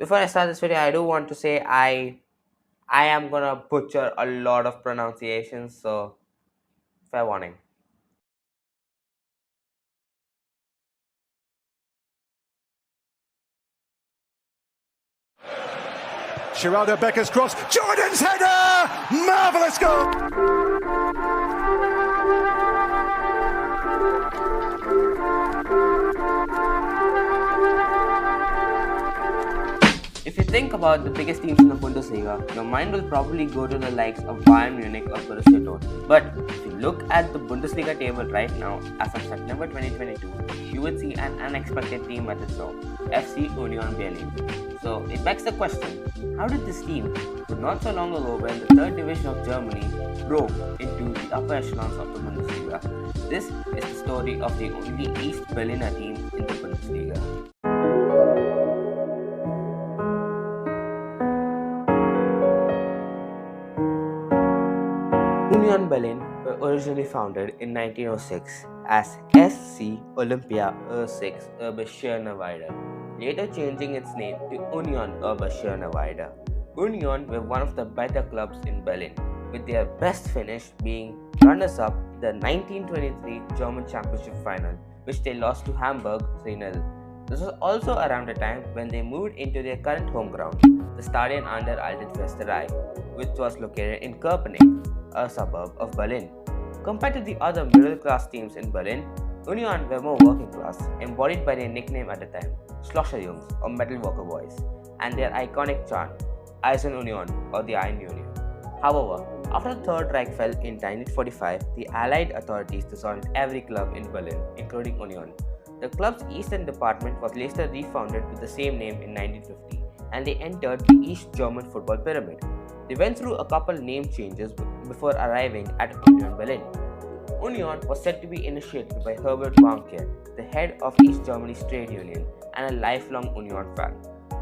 Before I start this video, I do want to say I am gonna butcher a lot of pronunciations, so fair warning. Geraldo Becker's cross, Jordan's header! Marvellous goal! If you think about the biggest teams in the Bundesliga, your mind will probably go to the likes of Bayern Munich or Borussia Dortmund. But if you look at the Bundesliga table right now, as of September 2022, you would see an unexpected team at the top, FC Union Berlin. So it begs the question, how did this team, who not so long ago were in the third division of Germany, broke into the upper echelons of the Bundesliga? This is the story of the only East Berliner team in the Bundesliga. Union Berlin were originally founded in 1906 as SC Olympia 06 Urbe Schöneweide, later changing its name to Union Urbe Schöneweide. Union were one of the better clubs in Berlin, with their best finish being runners-up in the 1923 German Championship final, which they lost to Hamburg 3-0. This was also around the time when they moved into their current home ground, the Stadion an der Alten Försterei, which was located in Köpenick, a suburb of Berlin. Compared to the other middle-class teams in Berlin, Union were more working class, embodied by their nickname at the time, Schlosserjungs or Metal Worker Boys, and their iconic chant, Eisen Union or the Iron Union. However, after the Third Reich fell in 1945, the Allied authorities dissolved every club in Berlin, including Union. The club's eastern department was later refounded with the same name in 1950, and they entered the East German football pyramid. They went through a couple name changes before arriving at Union Berlin. Union was said to be initiated by Herbert Warnke, the head of East Germany's trade union and a lifelong Union fan.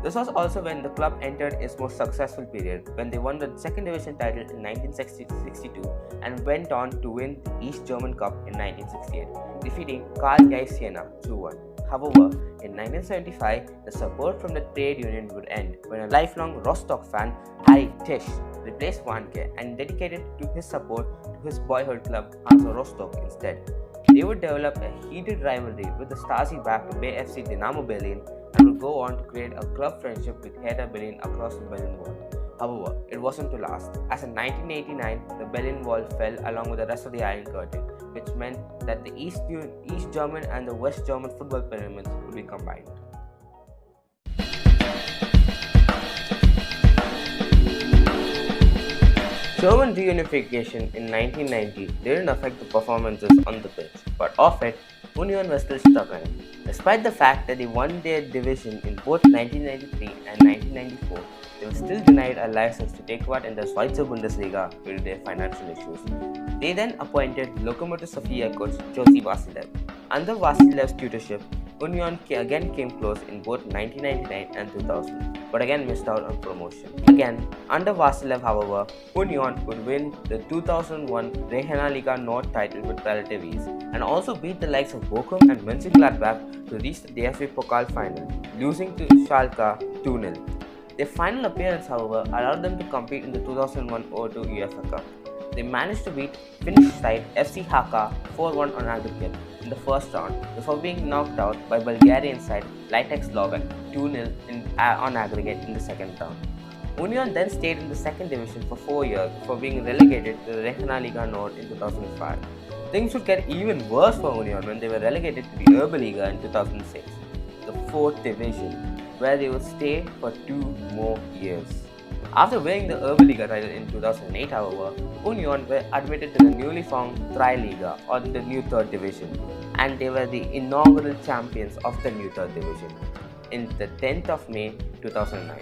This was also when the club entered its most successful period, when they won the second division title in 1962 and went on to win the East German Cup in 1968, defeating Karl Zeiss Jena 2-1. However, in 1975, the support from the trade union would end when a lifelong Rostock fan, Harry Tisch, replaced Warnke and dedicated to his support to his boyhood club Hansa Rostock instead. They would develop a heated rivalry with the Stasi-backed BFC Dynamo Berlin and would go on to create a club friendship with Hertha Berlin across the Berlin Wall. However, it wasn't to last, as in 1989, the Berlin Wall fell along with the rest of the Iron Curtain, which meant that the East German and the West German football pyramids would be combined. German reunification in 1990 didn't affect the performances on the pitch, but off it, Union was still struggling. Despite the fact that they won their division in both 1993 and 1994, they were still denied a license to take part in the Schweizer Bundesliga due to their financial issues. They then appointed Lokomotiv Sofia coach Josie Vasilev. Under Vasilev's tutorship, Union again came close in both 1999 and 2000, but again missed out on promotion. Again, under Vasilev, however, Union would win the 2001 Regionalliga Nord title with relative ease, and also beat the likes of Bochum and Mönchengladbach to reach the DFB Pokal final, losing to Schalke 2-0. Their final appearance, however, allowed them to compete in the 2001-02 UEFA Cup. They managed to beat Finnish side FC Haka 4-1 on aggregate in the first round before being knocked out by Bulgarian side Litex Lovak 2-0 on aggregate in the second round. Union then stayed in the second division for 4 years before being relegated to the Regionalliga Nord in 2005. Things would get even worse for Union when they were relegated to the Oberliga in 2006, the fourth division, where they would stay for 2 more years. After winning the Oberliga title in 2008, however, Union were admitted to the newly formed Dreiliga, or the new third division, and they were the inaugural champions of the new third division in the 10th of May 2009.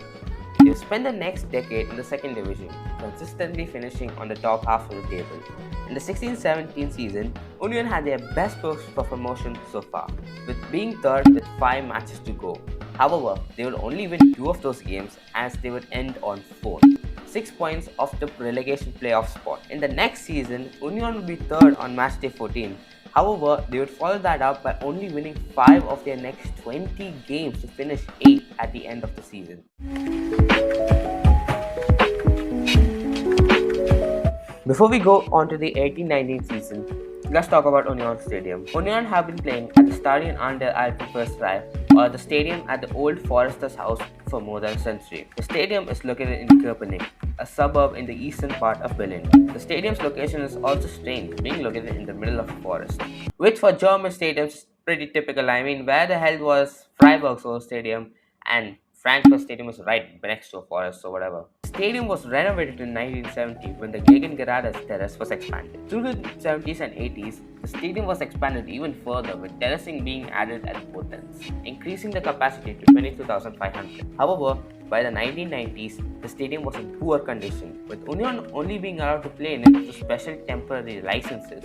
They spent the next decade in the second division, consistently finishing on the top half of the table. In the 16-17 season, Union had their best push for promotion so far, with being third with 5 matches to go. However, they would only win 2 of those games as they would end on 4th, 6 points off the relegation playoff spot. In the next season, Union would be third on matchday 14. However, they would follow that up by only winning 5 of their next 20 games to finish 8th at the end of the season. Before we go on to the 18-19 season, let's talk about Union Stadium. Union have been playing at the Stadion an der Alten Försterei, or the stadium at the Old Forester's House, for more than a century. The stadium is located in Köpenick, a suburb in the eastern part of Berlin. The stadium's location is also strange, being located in the middle of a forest, which for German stadiums is pretty typical. I mean, where the hell was Freiburg's old stadium, and Frankfurt Stadium was right next to a forest, so whatever. The stadium was renovated in 1970 when the Gegengerades Terrace was expanded. Through the 70s and 80s, the stadium was expanded even further, with terracing being added at both ends, increasing the capacity to 22,500. However, by the 1990s, the stadium was in poor condition, with Union only being allowed to play in it through special temporary licenses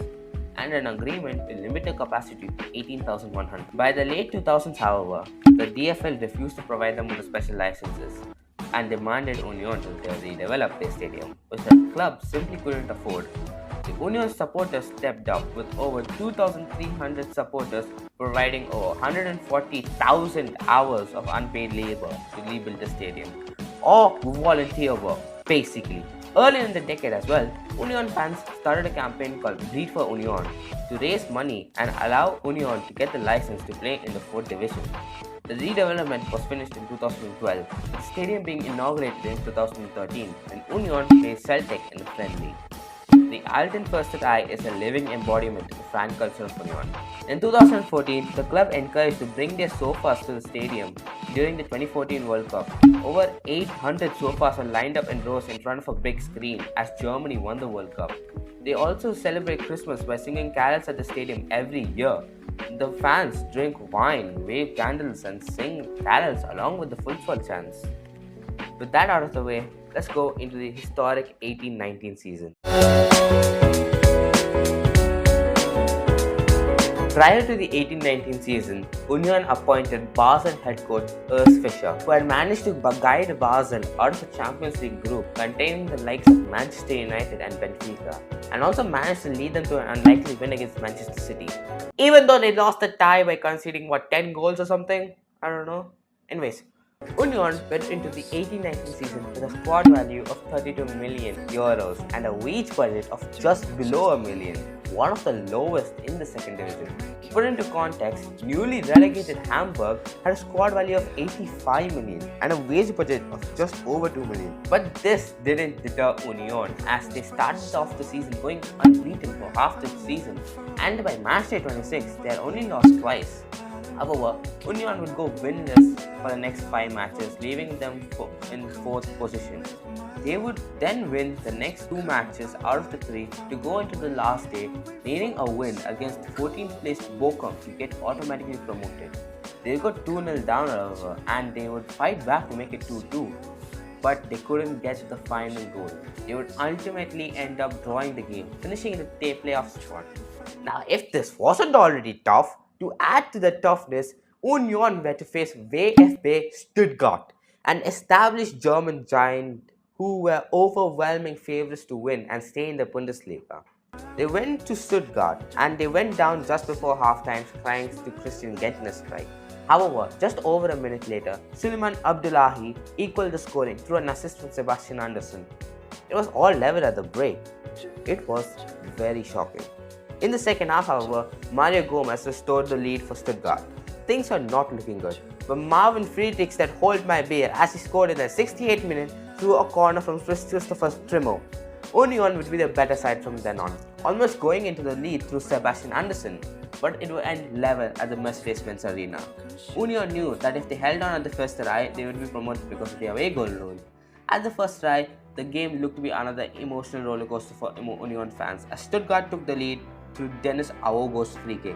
and an agreement to limit the capacity to 18,100. By the late 2000s, however, the DFL refused to provide them with the special licenses and demanded Union to redevelop their stadium, which the club simply couldn't afford. The Union supporters stepped up, with over 2,300 supporters providing over 140,000 hours of unpaid labor to rebuild the stadium, or volunteer work, basically. Earlier in the decade as well, Union fans started a campaign called Bleed for Union to raise money and allow Union to get the license to play in the 4th division. The redevelopment was finished in 2012, with the stadium being inaugurated in 2013 when Union faced Celtic in the friendly. The Alten Försterei is a living embodiment of the fan culture of Union. In 2014, the club encouraged to bring their sofas to the stadium during the 2014 World Cup. Over 800 sofas were lined up in rows in front of a big screen as Germany won the World Cup. They also celebrate Christmas by singing carols at the stadium every year. The fans drink wine, wave candles, and sing carols along with the football chants. With that out of the way, let's go into the historic 18-19 season. Prior to the 18-19 season, Union appointed Basel head coach Urs Fischer, who had managed to guide Basel out of a Champions League group containing the likes of Manchester United and Benfica, and also managed to lead them to an unlikely win against Manchester City. Even though they lost the tie by conceding 10 goals or something? I don't know. Anyways, Union went into the 18-19 season with a squad value of 32 million euros and a wage budget of just below $1 million, one of the lowest in the second division. Put into context, newly relegated Hamburg had a squad value of 85 million and a wage budget of just over 2 million. But this didn't deter Union, as they started off the season going unbeaten for half the season, and by match day 26 they had only lost twice. However, Union would go winless for the next 5 matches, leaving them in 4th position. They would then win the next 2 matches out of the 3 to go into the last day, needing a win against 14th placed Bochum to get automatically promoted. They got 2-0 down, however, and they would fight back to make it 2-2. But they couldn't get the final goal. They would ultimately end up drawing the game, finishing in the playoff spot. Now, if this wasn't already tough, to add to the toughness, Union were to face VfB Stuttgart, an established German giant who were overwhelming favourites to win and stay in the Bundesliga. They went to Stuttgart and they went down just before halftime thanks to Christian Gentner's strike. However, just over a minute later, Suleiman Abdullahi equaled the scoring through an assist from Sebastian Andersson. It was all level at the break. It was very shocking. In the second half, however, Mario Gomez restored the lead for Stuttgart. Things were not looking good, but Marvin Friedrichs said hold my beer as he scored in the 68th minute through a corner from Christopher Trimmo. Union would be the better side from then on, almost going into the lead through Sebastian Andersson, but it would end level at the Mercedes-Benz Arena. Union knew that if they held on at the first try, they would be promoted because of the away goal rule. At the first try, the game looked to be another emotional rollercoaster for Union fans as Stuttgart took the lead through Dennis Aogo's free kick.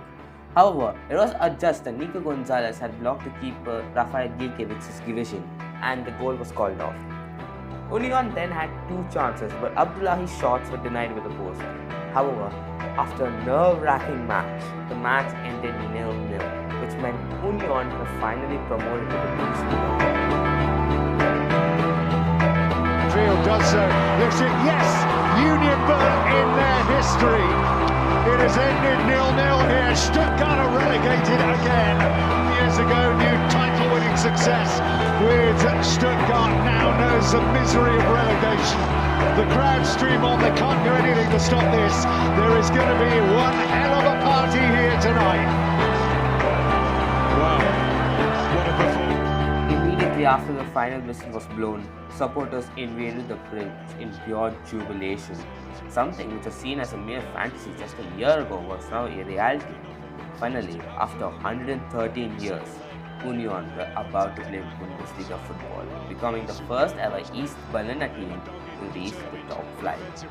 However, it was adjudged that Nico Gonzalez had blocked the keeper Rafael Gilkevich's division and the goal was called off. Union then had 2 chances, but Abdullahi's shots were denied with a post. However, after a nerve-wracking match, the match ended 0-0, which meant Union were finally promoted to the Bundesliga. Drill does so, lifts it, yes! Union Berlin in their history It has ended 0-0 here. Stuttgart are relegated again. Years ago, new title-winning success with Stuttgart now knows the misery of relegation. The crowd stream on. They can't do anything to stop this. There is going to be one hell of a party here tonight. Wow, what a performance. Immediately after the final whistle was blown, supporters invaded the pitch in pure jubilation. Something which was seen as a mere fantasy just a year ago was now a reality. Finally, after 113 years, Union were about to play Bundesliga football, becoming the first ever East Berliner team to reach the top flight.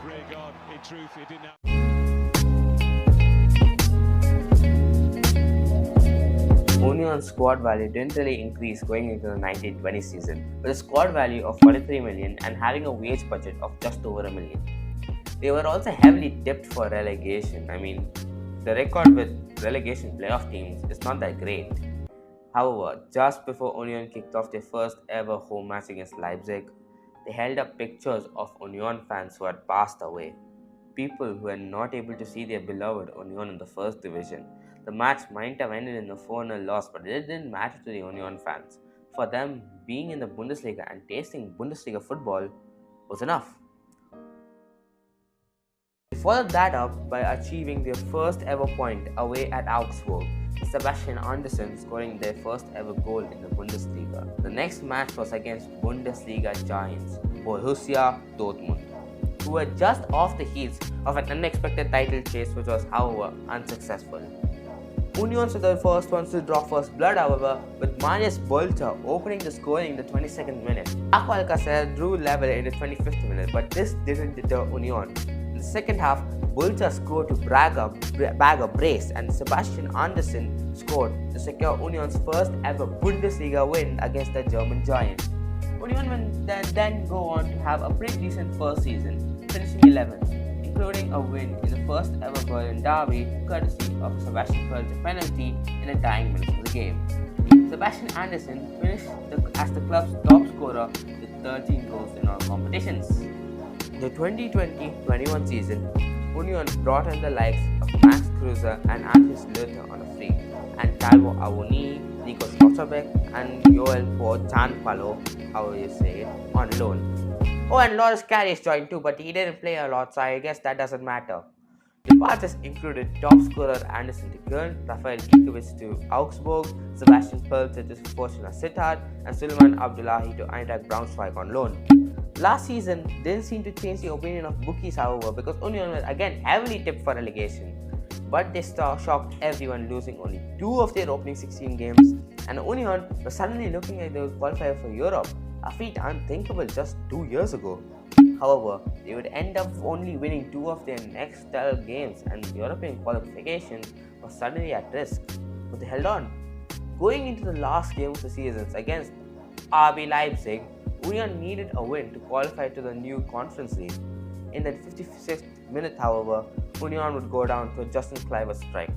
Union's squad value didn't really increase going into the 1920 season, with a squad value of 43 million and having a wage budget of just over $1 million. They were also heavily tipped for relegation. I mean, the record with relegation playoff teams is not that great. However, just before Union kicked off their first ever home match against Leipzig, they held up pictures of Union fans who had passed away. People who were not able to see their beloved Union in the first division. The match might have ended in a 4-0 loss, but it didn't matter to the Union fans. For them, being in the Bundesliga and tasting Bundesliga football was enough. They followed that up by achieving their first ever point away at Augsburg, Sebastian Andersen scoring their first ever goal in the Bundesliga. The next match was against Bundesliga giants Borussia Dortmund, who were just off the heels of an unexpected title chase which was, however, unsuccessful. Unions were the first ones to draw first blood, however, with Magnus Bülter opening the scoring in the 22nd minute. Paco Alcacer drew level in the 25th minute, but this didn't deter Union. In the second half, Bülter scored to bag a brace, and Sebastian Andersen scored to secure Union's first ever Bundesliga win against the German giant. Union would then go on to have a pretty decent first season, finishing 11th, including a win in the first ever Berlin derby courtesy of a Sebastian Pöltl penalty in the dying minutes of the game. Sebastian Andersen finished as the club's top scorer with 13 goals in all competitions. The 2020-21 season, Union brought in the likes of Max Kruse and Andres Luther on a free, and Taiwo Awoniyi, Nico Schlotterbeck, and Joel Potanpalo, however you say it, on loan. Oh, and Loris Karius joined too, but he didn't play a lot, so I guess that doesn't matter. Departures included top scorer Andersen to Köln, Rafael Gikiewicz to Augsburg, Sebastian Pöltl to Fortuna Sittard, and Suleiman Abdullahi to Eintracht Braunschweig on loan. Last season didn't seem to change the opinion of bookies, however, because Union was again heavily tipped for relegation. But they shocked everyone, losing only 2 of their opening 16 games, and Union was suddenly looking like they would qualify for Europe, a feat unthinkable just 2 years ago. However, they would end up only winning 2 of their next 12 games, and European qualification was suddenly at risk. But they held on. Going into the last game of the season against RB Leipzig, Union needed a win to qualify to the new Conference League. In the 56th minute, however, Union would go down to a Justin Kluivert strike.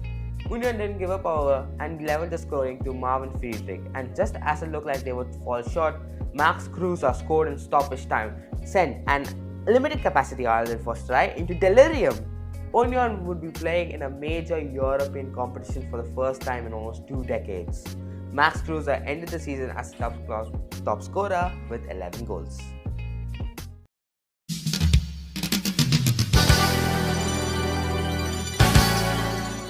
Union didn't give up, however, and leveled the scoring to Marvin Friedrich, and just as it looked like they would fall short, Max Kruse scored in stoppage time, sent an limited capacity Ireland for strike into delirium. Union would be playing in a major European competition for the first time in almost 2 decades. Max Kruse ended the season as top scorer with 11 goals.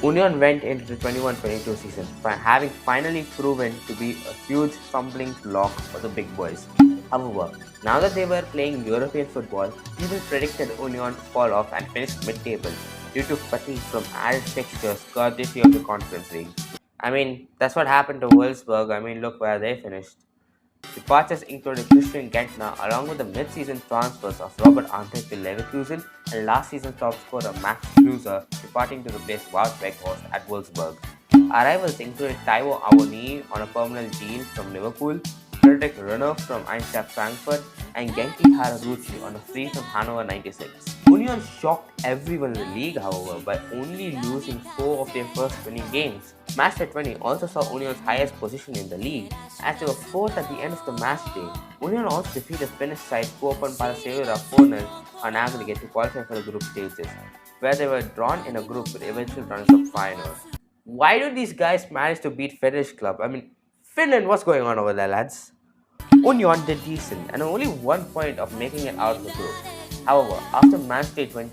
Union went into the 21-22 season having finally proven to be a huge stumbling block for the big boys. However, now that they were playing European football, people predicted Union to fall off and finish mid-table due to fatigue from added fixtures courtesy of the Conference League. I mean, that's what happened to Wolfsburg. I mean, look where they finished. Departures included Christian Gentner along with the mid-season transfers of Robert Antek to Leverkusen and last season's top scorer Max Kruse departing to replace Wout Weghorst at Wolfsburg. Arrivals included Taiwo Awoniyi on a permanent deal from Liverpool, Frederick Runner from Eintracht Frankfurt, and Genki Haraguchi on a free from Hannover 96. Union shocked everyone in the league, however, by only losing 4 of their first 20 games. Match day 20 also saw Union's highest position in the league, as they were 4th at the end of the match day. Union also defeated Finnish side Kuopan Palloseura 4-0 on aggregate to qualify for the group stages. where they were drawn in a group with eventual runners of Feyenoord. Why do these guys manage to beat Finnish club? I mean, Finland, what's going on over there, lads? Union did decent and only 1 point of making it out of the group. However, after match day 20,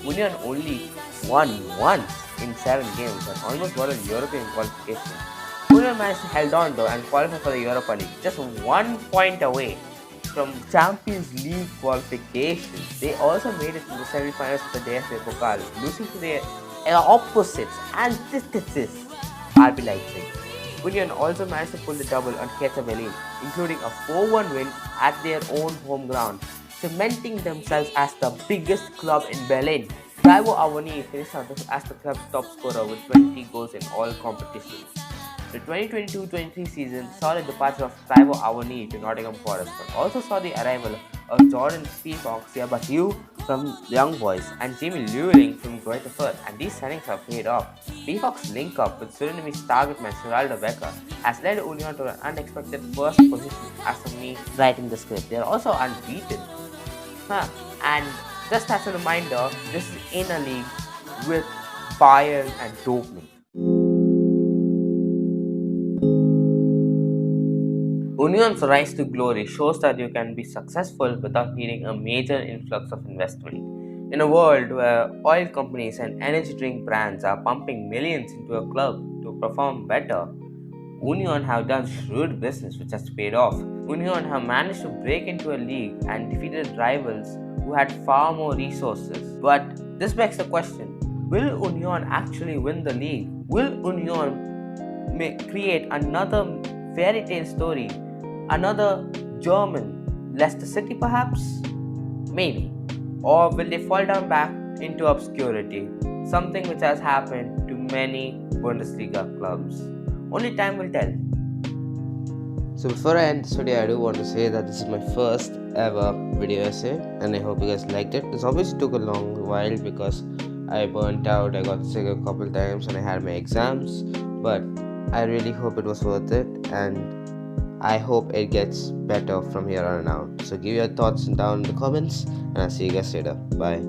Union only won once in 7 games and almost won a European qualification. Union managed to hold on though and qualify for the Europa League, just 1 point away from Champions League qualification. They also made it to the semi-finals of the DFB Pokal, losing to their opposites, antithesis, RB Leipzig. Union also managed to pull the double on Hertha Berlin, including a 4-1 win at their own home ground, cementing themselves as the biggest club in Berlin. Taiwo Awoniyi finished out as the club's top scorer with 20 goals in all competitions. The 2022-23 season saw the departure of Taiwo Awoniyi to Nottingham Forest, but also saw the arrival of Jordan Peacock, Siabatiu from Young Boys, and Jamie Lewering from Greater Fürth, and these signings have paid off. Peacock's link up with Surinamese target man Geraldo Becker has led Union to an unexpected first position as of me writing the script. They are also unbeaten. And just as a reminder, this is in a league with Bayern and Dortmund. Union's rise to glory shows that you can be successful without needing a major influx of investment. In a world where oil companies and energy drink brands are pumping millions into a club to perform better, Union have done shrewd business which has paid off. Union have managed to break into a league and defeated rivals who had far more resources. But this begs the question, will Union actually win the league? Will Union create another fairy tale story? Another German Leicester City perhaps? Maybe. Or will they fall down back into obscurity? Something which has happened to many Bundesliga clubs. Only time will tell. So before I end this video, I do want to say that this is my first ever video essay and I hope you guys liked it. This obviously took a long while because I burnt out, I got sick a couple times and I had my exams, but I really hope it was worth it and I hope it gets better from here on out. So give your thoughts down in the comments and I'll see you guys later. Bye.